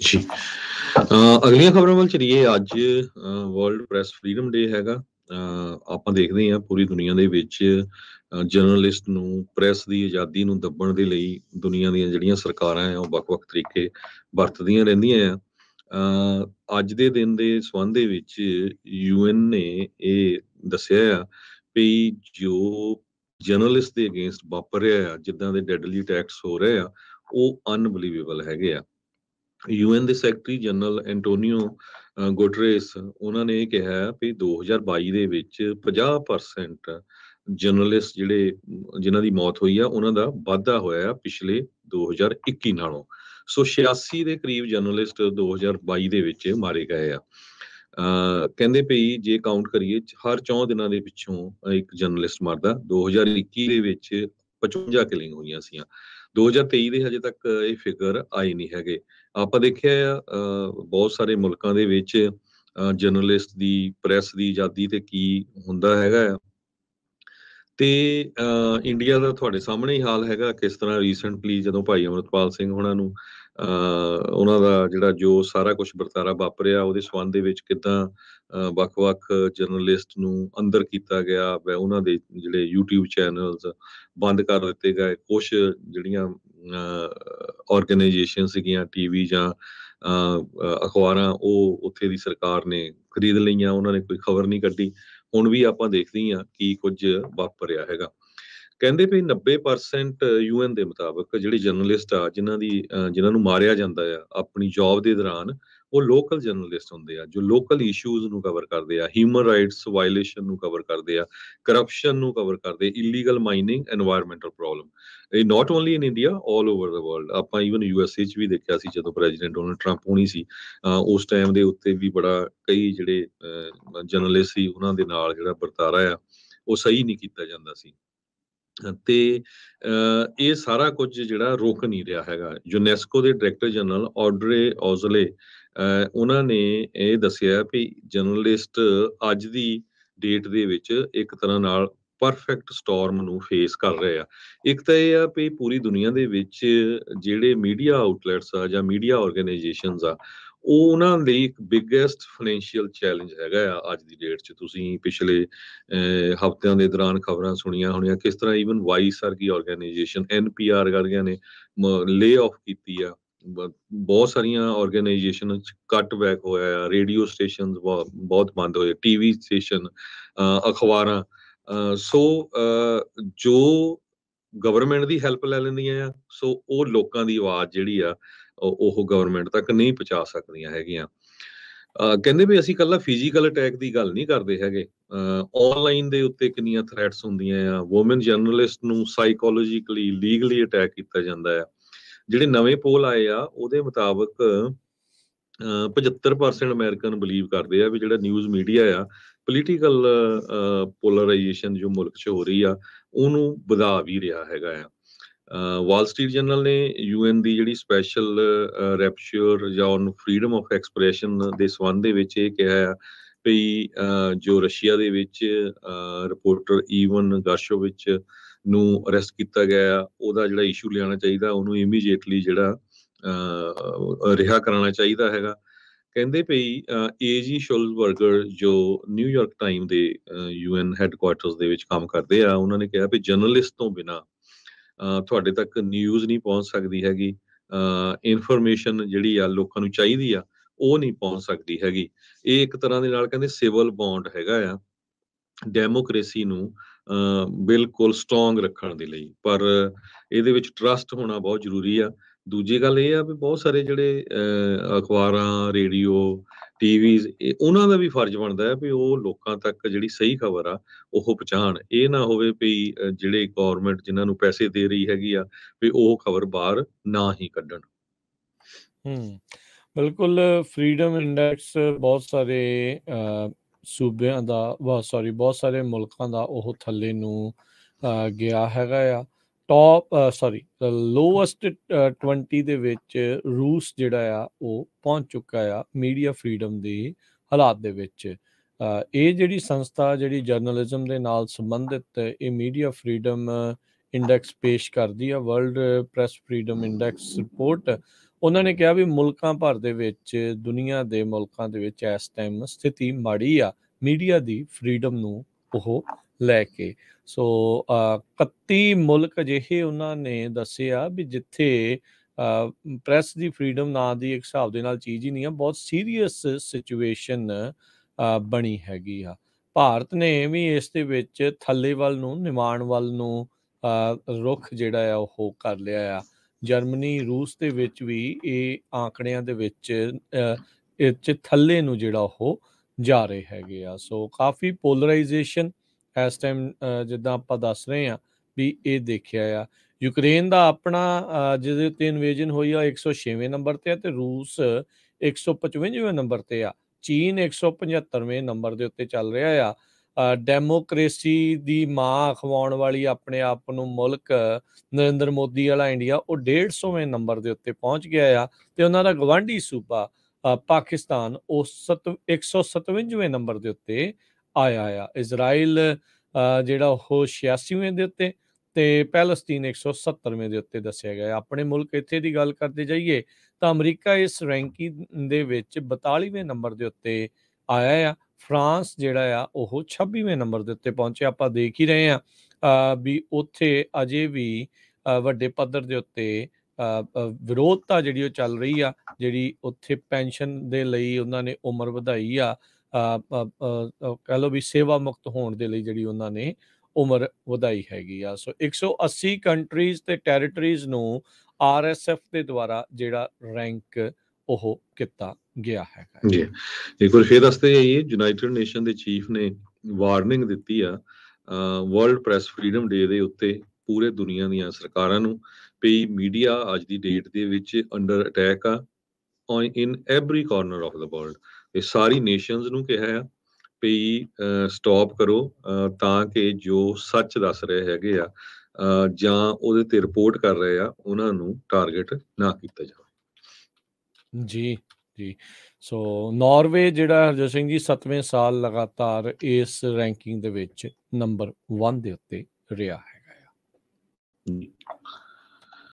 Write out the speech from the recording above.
ਜੀ ਅਗਲੀਆਂ ਖਬਰਾਂ ਵੱਲ ਚਲੀਏ। ਅੱਜ ਵਰਲਡ ਪ੍ਰੈਸ ਫਰੀडम ਡੇ ਹੈਗਾ। ਆਪਾਂ ਦੇਖਦੇ ਹਾਂ ਪੂਰੀ ਦੁਨੀਆ ਦੇ ਵਿੱਚ ਜਰਨਲਿਸਟ ਨੂੰ, ਪ੍ਰੈਸ ਦੀ ਆਜ਼ਾਦੀ ਨੂੰ ਦੱਬਣ ਦੇ ਲਈ ਦੁਨੀਆ ਦੀਆਂ ਜਿਹੜੀਆਂ ਸਰਕਾਰਾਂ ਆ ਉਹ ਵੱਖ-ਵੱਖ ਤਰੀਕੇ ਵਰਤਦੀਆਂ ਰਹਿੰਦੀਆਂ ਆ। ਅੱਜ ਦੇ ਦਿਨ ਦੇ ਸੰਬੰਧ ਦੇ ਵਿੱਚ UN ਨੇ ਇਹ ਦੱਸਿਆ ਆ ਵੀ ਜੋ ਜਰਨਲਿਸਟ ਦੇ ਅਗੇਂਸਟ ਵਾਪਰ ਰਿਹਾ ਆ, ਜਿੱਦਾਂ ਦੇ ਡੈਡਲੀ ਅਟੈਕਸ ਹੋ ਰਹੇ ਆ, ਉਹ ਅਨਬਲੀਵੇਬਲ ਹੈਗੇ ਆ। UN ਦੇ ਸੈਕਟਰੀ ਜਨਰਲ ਐਂਟੋਨੀਓ ਗੁਟਰੇਸ ਉਹਨਾਂ ਨੇ ਇਹ ਕਿਹਾ ਵੀ 2022 ਦੇ ਵਿੱਚ 50% ਜਰਨਲਿਸਟ ਜਿਨ੍ਹਾਂ ਦੀ ਮੌਤ ਹੋਈ ਆ ਉਹਨਾਂ ਦਾ ਵਾਧਾ ਹੋਇਆ ਆ ਪਿਛਲੇ 2021 ਨਾਲੋਂ। ਸੋ 86 ਦੇ ਕਰੀਬ ਜਰਨਲਿਸਟ 2022 ਦੇ ਵਿੱਚ ਮਾਰੇ ਗਏ ਆ। ਕਹਿੰਦੇ ਪਈ ਜੇ ਕਾਊਂਟ ਕਰੀਏ ਹਰ 4 ਦਿਨਾਂ ਦੇ ਪਿੱਛੋਂ ਇੱਕ ਜਰਨਲਿਸਟ ਮਰਦਾ। 2021 ਦੇ ਵਿੱਚ 55 ਕਿਲਿੰਗ ਹੋਈਆਂ ਸੀਆਂ। 2023 ਦੇ ਹਜੇ ਤੱਕ ਇਹ ਫਿਗਰ ਆਏ ਨਹੀਂ ਹੈਗੇ। ਆਪਾਂ ਦੇਖਿਆ ਬਹੁਤ ਸਾਰੇ ਮੁਲਕਾਂ ਦੇ ਵਿੱਚ ਜਰਨਲਿਸਟ ਦੀ, ਪ੍ਰੈਸ ਦੀ ਆਜ਼ਾਦੀ ਤੇ ਕੀ ਹੁੰਦਾ ਹੈਗਾ ਆ। ਤੇ ਇੰਡੀਆ ਦਾ ਤੁਹਾਡੇ ਸਾਹਮਣੇ ਹੀ ਹਾਲ ਹੈਗਾ। ਕਿਸ ਤਰ੍ਹਾਂ ਰੀਸੈਂਟਲੀ ਜਦੋਂ ਭਾਈ ਅਮਰਪਾਲ ਸਿੰਘ ਉਹਨਾਂ ਨੂੰ ਉਹਨਾਂ ਦਾ ਜਿਹੜਾ ਜੋ ਸਾਰਾ ਕੁਝ ਵਰਤਾਰਾ ਵਾਪਰਿਆ, ਉਹਦੇ ਸੰਬੰਧ ਦੇ ਵਿੱਚ ਕਿੱਦਾਂ ਵੱਖ-ਵੱਖ ਜਰਨਲਿਸਟ ਨੂੰ ਅੰਦਰ ਕੀਤਾ ਗਿਆ, ਉਹਨਾਂ ਦੇ ਜਿਹੜੇ YouTube ਚੈਨਲਸ ਬੰਦ ਕਰ ਦਿੱਤੇ ਗਏ। ਕੁਛ ਜਿਹੜੀਆਂ ਆਰਗੇਨਾਈਜੇਸ਼ਨ ਸੀਗੀਆਂ, ਟੀਵੀ ਜਾਂ ਅਖਬਾਰਾਂ, ਉਹ ਉੱਥੇ ਦੀ ਸਰਕਾਰ ਨੇ ਖਰੀਦ ਲਈਆਂ। ਉਹਨਾਂ ਨੇ ਕੋਈ ਖਬਰ ਨਹੀਂ ਕੱਢੀ। ਹੁਣ ਵੀ ਆਪਾਂ ਦੇਖਦੇ ਹਾਂ ਕੀ ਕੁਝ ਵਾਪਰਿਆ ਹੈਗਾ। ਕਹਿੰਦੇ ਵੀ 90% UN ਦੇ ਮੁਤਾਬਕ ਜਿਹੜੇ ਜਰਨਲਿਸਟ ਆ ਜਿਨ੍ਹਾਂ ਨੂੰ ਮਾਰਿਆ ਜਾਂਦਾ ਆ ਆਪਣੀ ਜੌਬ ਦੇ ਦੌਰਾਨ, ਉਹ ਲੋਕਲ ਜਰਨਲਿਸਟ ਹੁੰਦੇ ਆ ਜੋ ਲੋਕਲ ਇਸ਼ੂਜ਼ ਨੂੰ ਕਵਰ ਕਰਦੇ ਆ, ਹਿਊਮਨ ਰਾਈਟਸ ਵਾਇਲੇਸ਼ਨ ਨੂੰ ਕਵਰ ਕਰਦੇ ਆ, ਕਰਪਸ਼ਨ ਨੂੰ ਕਵਰ ਕਰਦੇ, ਇਲੀਗਲ ਮਾਈਨਿੰਗ, ਐਨਵਾਇਰਨਮੈਂਟਲ ਪ੍ਰੋਬਲਮ। ਇਹ not only in India, all over the world. ਆਪਾਂ ਈਵਨ USA 'ਚ ਵੀ ਦੇਖਿਆ ਸੀ ਜਦੋਂ ਪ੍ਰੈਜ਼ੀਡੈਂਟ ਡੋਨਲਡ ਟਰੰਪ ਹੋਣੀ ਸੀ, ਉਸ ਟਾਈਮ ਦੇ ਉੱਤੇ ਵੀ ਬੜਾ ਕਈ ਜਿਹੜੇ ਜਰਨਲਿਸਟ ਸੀ ਉਹਨਾਂ ਦੇ ਨਾਲ ਜਿਹੜਾ ਵਰਤਾਰਾ ਆ ਉਹ ਸਹੀ ਨਹੀਂ ਕੀਤਾ ਜਾਂਦਾ ਸੀ। ਤੇ ਇਹ ਸਾਰਾ ਕੁਝ ਜਿਹੜਾ ਰੁਕ ਨਹੀਂ ਰਿਹਾ ਹੈਗਾ। ਯੂਨੈਸਕੋ ਦੇ ਡਾਇਰੈਕਟਰ ਜਨਰਲ ਔਡਰੇ ਔਜ਼ਲੇ ਉਹਨਾਂ ਨੇ ਇਹ ਦੱਸਿਆ ਵੀ ਜਰਨਲਿਸਟ ਅੱਜ ਦੀ ਡੇਟ ਦੇ ਵਿੱਚ ਇੱਕ ਤਰ੍ਹਾਂ ਨਾਲ ਪਰਫੈਕਟ ਸਟਾਰਮ ਨੂੰ ਫੇਸ ਕਰ ਰਹੇ ਆ। ਇੱਕ ਤਾਂ ਇਹ ਆ ਵੀ ਪੂਰੀ ਦੁਨੀਆ ਦੇ ਵਿੱਚ ਜਿਹੜੇ ਮੀਡੀਆ ਆਊਟਲੈਟਸ ਆ ਜਾਂ ਮੀਡੀਆ ਆਰਗੇਨਾਈਜੇਸ਼ਨਸ ਆ, ਉਹ ਉਹਨਾਂ ਲਈ ਇੱਕ ਬਿਗੇਸਟ ਫਾਈਨੈਂਸ਼ੀਅਲ ਚੈਲੰਜ ਹੈਗਾ ਆ ਅੱਜ ਦੀ ਡੇਟ 'ਚ। ਤੁਸੀਂ ਪਿਛਲੇ ਹਫ਼ਤਿਆਂ ਦੇ ਦੌਰਾਨ ਖਬਰਾਂ ਸੁਣੀਆਂ ਹੋਣੀਆਂ ਕਿਸ ਤਰ੍ਹਾਂ ਈਵਨ ਵਾਈਸ ਵਰਗੀ ਆਰਗੇਨਾਈਜੇਸ਼ਨ, NPR ਵਰਗਿਆਂ ਨੇ ਲੇ ਆਫ ਕੀਤੀ ਆ। ਬਹੁਤ ਸਾਰੀਆਂ ਆਰਗੇਨਾਈਜੇਸ਼ਨ 'ਚ ਕੱਟ ਬੈਕ ਹੋਇਆ ਆ। ਰੇਡੀਓ ਸਟੇਸ਼ਨ ਬਹੁਤ ਬੰਦ ਹੋਏ, ਟੀਵੀ ਸਟੇਸ਼ਨ, ਅਖਬਾਰਾਂ। ਸੋ ਜੋ ਗਵਰਨਮੈਂਟ ਦੀ ਹੈਲਪ ਲੈ ਲੈਂਦੀਆਂ ਆ, ਸੋ ਉਹ ਲੋਕਾਂ ਦੀ ਆਵਾਜ਼ ਜਿਹੜੀ ਆ ਉਹ ਗਵਰਨਮੈਂਟ ਤੱਕ ਨਹੀਂ ਪਹੁੰਚਾ ਸਕਦੀਆਂ ਹੈਗੀਆਂ। ਕਹਿੰਦੇ ਵੀ ਅਸੀਂ ਇਕੱਲਾ ਫਿਜ਼ੀਕਲ ਅਟੈਕ ਦੀ ਗੱਲ ਨਹੀਂ ਕਰਦੇ ਹੈਗੇ। ਆਨਲਾਈਨ ਦੇ ਉੱਤੇ ਕਿੰਨੀਆਂ ਥ੍ਰੈਟਸ ਹੁੰਦੀਆਂ ਆ। ਵੂਮਨ ਜਰਨਲਿਸਟ ਨੂੰ ਸਾਈਕੋਲੋਜੀਕਲੀ, ਲੀਗਲੀ ਅਟੈਕ ਕੀਤਾ ਜਾਂਦਾ ਆ। ਜਿਹੜੇ ਨਵੇਂ ਪੋਲ ਆਏ ਆ ਉਹਦੇ ਮੁਤਾਬਕ 75% ਅਮਰੀਕਨ ਬਿਲੀਵ ਕਰਦੇ ਆ ਵੀ ਜਿਹੜਾ ਨਿਊਜ਼ ਮੀਡੀਆ ਆ ਪੋਲੀਟੀਕਲ ਪੋਲਰਾਈਜੇਸ਼ਨ ਜੋ ਮੁਲਕ 'ਚ ਹੋ ਰਹੀ ਆ ਉਹਨੂੰ ਵਧਾ ਵੀ ਰਿਹਾ ਹੈਗਾ ਆ। ਵਾਲ ਸਟਰੀਟ ਜਰਨਲ ਨੇ UN ਦੀ ਜਿਹੜੀ ਸਪੈਸ਼ਲ ਰੈਪਚਰ ਜਾਂ ਔਨ ਫਰੀडम ਆਫ ਐਕਸਪ੍ਰੈਸ਼ਨ ਦੇ ਸੰਬੰਧ ਦੇ ਵਿੱਚ ਇਹ ਕਿਹਾ ਆ ਵੀ ਜੋ ਰਸ਼ੀਆ ਦੇ ਵਿੱਚ ਰਿਪੋਰਟਰ ਈਵਨ ਗਾਸ਼ੋਵਿਚ ਨੂੰ ਅਰੈਸਟ ਕੀਤਾ ਗਿਆ, ਉਹਦਾ ਜਿਹੜਾ ਇਸ਼ੂ ਲਿਆਉਣਾ ਚਾਹੀਦਾ, ਉਹਨੂੰ ਇਮੀਡੀਏਟਲੀ ਜਿਹੜਾ ਰਿਹਾ ਕਰਾਉਣਾ ਚਾਹੀਦਾ ਹੈਗਾ। ਕਹਿੰਦੇ ਪਈ AG ਸ਼ੁਲਜ਼ਬਰਗਰ ਜੋ ਨਿਊਯਾਰਕ ਟਾਈਮ ਦੇ UN ਹੈੱਡਕੁਆਰਟਰਸ ਦੇ ਵਿੱਚ ਕੰਮ ਕਰਦੇ ਆ, ਉਹਨਾਂ ਨੇ ਕਿਹਾ ਵੀ ਜਰਨਲਿਸਟ ਤੋਂ ਬਿਨਾਂ ਤੁਹਾਡੇ ਤੱਕ ਨਿਊਜ਼ ਨਹੀਂ ਪਹੁੰਚ ਸਕਦੀ ਹੈਗੀ। ਇਨਫੋਰਮੇਸ਼ਨ ਜਿਹੜੀ ਆ ਲੋਕਾਂ ਨੂੰ ਚਾਹੀਦੀ ਆ ਉਹ ਨਹੀਂ ਪਹੁੰਚ ਸਕਦੀ ਹੈਗੀ। ਇਹ ਇੱਕ ਤਰ੍ਹਾਂ ਦੇ ਨਾਲ ਕਹਿੰਦੇ ਸਿਵਲ ਬੌਂਡ ਹੈਗਾ ਆ ਡੈਮੋਕ੍ਰੇਸੀ ਨੂੰ ਬਿਲਕੁਲ ਸਟਰੋਂਗ ਰੱਖਣ ਦੇ ਲਈ। ਪਰ ਇਹਦੇ ਵਿੱਚ ਟਰਸਟ ਹੋਣਾ ਬਹੁਤ ਜ਼ਰੂਰੀ ਆ। ਦੂਜੀ ਗੱਲ ਇਹ ਆ ਵੀ ਬਹੁਤ ਸਾਰੇ ਜਿਹੜੇ ਅਖਬਾਰਾਂ, ਰੇਡੀਓ, ਟੀਵੀਜ਼, ਉਹਨਾਂ ਦਾ ਵੀ ਫਰਜ਼ ਬਣਦਾ ਹੈ ਵੀ ਉਹ ਲੋਕਾਂ ਤੱਕ ਜਿਹੜੀ ਸਹੀ ਖਬਰ ਆ ਉਹ ਪਹੁੰਚਾਉਣ। ਇਹ ਨਾ ਹੋਵੇ ਵੀ ਜਿਹੜੇ ਗੌਰਮੈਂਟ ਜਿਨ੍ਹਾਂ ਨੂੰ ਪੈਸੇ ਦੇ ਰਹੀ ਹੈਗੀ ਆ ਵੀ ਉਹ ਖਬਰ ਬਾਹਰ ਨਾ ਹੀ ਕੱਢਣ। ਬਿਲਕੁਲ। ਫਰੀडम ਇੰਡੈਕਸ ਬਹੁਤ ਸਾਰੇ ਸੂਬਿਆਂ ਦਾ ਬਹੁਤ ਸਾਰੇ ਮੁਲਕਾਂ ਦਾ ਉਹ ਥੱਲੇ ਨੂੰ ਗਿਆ ਹੈਗਾ ਆ। ਲੋਐਸਟ 20 ਦੇ ਵਿੱਚ ਰੂਸ ਜਿਹੜਾ ਆ ਉਹ ਪਹੁੰਚ ਚੁੱਕਾ ਆ ਮੀਡੀਆ ਫਰੀडम ਦੇ ਹਾਲਾਤ ਦੇ ਵਿੱਚ। ਇਹ ਜਿਹੜੀ ਸੰਸਥਾ ਜਿਹੜੀ ਜਰਨਲਿਜ਼ਮ ਦੇ ਨਾਲ ਸੰਬੰਧਿਤ ਇਹ ਮੀਡੀਆ ਫਰੀडम ਇੰਡੈਕਸ ਪੇਸ਼ ਕਰਦੀ ਆ, world press freedom index report, ਉਹਨਾਂ ਨੇ ਕਿਹਾ ਵੀ ਮੁਲਕਾਂ ਭਰ ਦੇ ਵਿੱਚ, ਦੁਨੀਆ ਦੇ ਮੁਲਕਾਂ ਦੇ ਵਿੱਚ ਇਸ ਟਾਈਮ ਸਥਿਤੀ ਮਾੜੀ ਆ ਮੀਡੀਆ ਦੀ ਫਰੀडम ਨੂੰ ਉਹ ਲੈ ਕੇ। ਸੋ 31 ਮੁਲਕ ਅਜਿਹੇ ਉਹਨਾਂ ਨੇ ਦੱਸੇ ਆ ਵੀ ਜਿੱਥੇ ਪ੍ਰੈਸ ਦੀ ਫਰੀडम ਨਾਂ ਦੀ ਇੱਕ ਹਿਸਾਬ ਦੇ ਨਾਲ ਚੀਜ਼ ਹੀ ਨਹੀਂ ਆ, ਬਹੁਤ ਸੀਰੀਅਸ ਸਿਚੁਏਸ਼ਨ ਬਣੀ ਹੈਗੀ ਆ। ਭਾਰਤ ਨੇ ਵੀ ਇਸ ਦੇ ਵਿੱਚ ਥੱਲੇ ਵੱਲ ਨੂੰ, ਨਿਮਾਣ ਵੱਲ ਨੂੰ ਰੁੱਖ ਜਿਹੜਾ ਆ ਉਹ ਕਰ ਲਿਆ ਆ। ਜਰਮਨੀ, ਰੂਸ ਦੇ ਵਿੱਚ ਵੀ ਇਹ ਆંકੜਿਆਂ ਦੇ ਵਿੱਚ ਇਹ 'ਚ ਥੱਲੇ ਨੂੰ ਜਿਹੜਾ ਉਹ ਜਾ ਰਹੇ ਹੈਗੇ ਆ। ਸੋ ਕਾਫੀ ਪੋਲਰਾਈਜੇਸ਼ਨ ਇਸ ਟਾਈਮ ਜਿੱਦਾਂ ਆਪਾਂ ਦੱਸ ਰਹੇ ਹਾਂ ਵੀ ਇਹ ਦੇਖਿਆ ਆ। ਯੂਕਰੇਨ ਦਾ ਆਪਣਾ ਜਿਹਦੇ ਉੱਤੇ ਇਨਵੇਜਨ ਹੋਈ ਆ 106ਵੇਂ ਨੰਬਰ ਤੇ ਆ, ਤੇ ਰੂਸ 155ਵੇਂ ਨੰਬਰ ਤੇ ਆ। ਚੀਨ 175ਵੇਂ ਨੰਬਰ ਦੇ ਉੱਤੇ ਚੱਲ ਰਿਹਾ ਆ। ਡੈਮੋਕ੍ਰੇਸੀ ਦੀ ਮਾਂ ਅਖਵਾਉਣ ਵਾਲੀ ਆਪਣੇ ਆਪ ਨੂੰ ਮੁਲਕ ਨਰਿੰਦਰ ਮੋਦੀ ਵਾਲਾ ਇੰਡੀਆ, ਉਹ 150ਵੇਂ ਨੰਬਰ ਦੇ ਉੱਤੇ ਪਹੁੰਚ ਗਿਆ ਆ। ਤੇ ਉਹਨਾਂ ਦਾ ਗਵਾਂਢੀ ਸੂਬਾ ਪਾਕਿਸਤਾਨ ਉਹ 157ਵੇਂ ਨੰਬਰ ਦੇ ਉੱਤੇ ਆਇਆ ਆ। ਇਜ਼ਰਾਈਲ ਜਿਹੜਾ ਉਹ 86ਵੇਂ ਦੇ ਉੱਤੇ, ਤੇ ਪੈਲਸਤੀਨ 170ਵੇਂ ਦੇ ਉੱਤੇ ਦੱਸਿਆ ਗਿਆ। ਆਪਣੇ ਮੁਲਕ ਇੱਥੇ ਦੀ ਗੱਲ ਕਰਦੇ ਜਾਈਏ ਤਾਂ ਅਮਰੀਕਾ ਇਸ ਰੈਂਕਿੰਗ ਦੇ ਵਿੱਚ 42ਵੇਂ ਨੰਬਰ ਦੇ ਉੱਤੇ ਆਇਆ ਆ। ਫਰਾਂਸ ਜਿਹੜਾ ਆ ਉਹ 26ਵੇਂ ਨੰਬਰ ਦੇ ਉੱਤੇ ਪਹੁੰਚਿਆ। ਆਪਾਂ ਦੇਖ ਹੀ ਰਹੇ ਹਾਂ ਵੀ ਉੱਥੇ ਅਜੇ ਵੀ ਵੱਡੇ ਪੱਧਰ ਦੇ ਉੱਤੇ ਵਿਰੋਧਤਾ ਜਿਹੜੀ ਉਹ ਚੱਲ ਰਹੀ ਆ। ਜਿਹੜੀ ਉੱਥੇ ਪੈਨਸ਼ਨ ਦੇ ਲਈ ਉਹਨਾਂ ਨੇ ਉਮਰ ਵਧਾਈ ਆ, ਕਹਿ ਲਓ ਵੀ ਸੇਵਾ ਮੁਕਤ ਹੋਣ ਦੇ ਲਈ ਜਿਹੜੀ ਉਹਨਾਂ ਨੇ ਉਮਰ ਵਧਾਈ ਹੈਗੀ ਆ। ਸੋ 180 ਕੰਟਰੀਜ਼ ਤੇ ਟੈਰੀਟਰੀਜ਼ ਨੂੰ RSF ਦੇ ਦੁਆਰਾ ਜਿਹੜਾ ਰੈਂਕ ਉਹ ਕੀਤਾ ਗਿਆ ਹੈਗਾ ਜੀ। ਇੱਕ ਵਾਰ ਫੇਰ ਦੱਸਦੇ ਜਾਈਏ, ਯੂਨਾਈਟਿਡ ਨੇਸ਼ਨ ਦੇ ਚੀਫ ਨੇ ਵਾਰਨਿੰਗ ਦਿੱਤੀ ਆ ਵਰਲਡ ਪ੍ਰੈਸ ਫਰੀडम ਡੇ ਦੇ ਉੱਤੇ ਪੂਰੇ ਦੁਨੀਆ ਦੀਆਂ ਸਰਕਾਰਾਂ ਨੂੰ ਵੀ ਮੀਡੀਆ ਅੱਜ ਦੀ ਡੇਟ ਦੇ ਵਿੱਚ ਅੰਡਰ ਅਟੈਕ ਆ ਇਨ every corner of the world. ਇਹ ਸਾਰੀ ਨੇਸ਼ਨਸ ਨੂੰ ਕਿਹਾ ਆ ਵੀ ਸਟਾਪ ਕਰੋ ਤਾਂ ਕਿ ਜੋ ਸੱਚ ਦੱਸ ਰਹੇ ਹੈਗੇ ਆ ਜਾਂ ਉਹਦੇ ਤੇ ਰਿਪੋਰਟ ਕਰ ਰਹੇ ਆ ਉਹਨਾਂ ਨੂੰ ਟਾਰਗੇਟ ਨਾ ਕੀਤਾ ਜਾਵੇ। ਜੀ ਜੀ। ਸੋ ਨਾਰਵੇ ਜਿਹੜਾ ਹਰਜੋਤ ਸਿੰਘ ਜੀ 7ਵੇਂ ਸਾਲ ਲਗਾਤਾਰ ਇਸ ਰੈਂਕਿੰਗ ਦੇ ਵਿੱਚ ਨੰਬਰ 1 ਦੇ ਉੱਤੇ ਰਿਹਾ ਹੈਗਾ ਆ।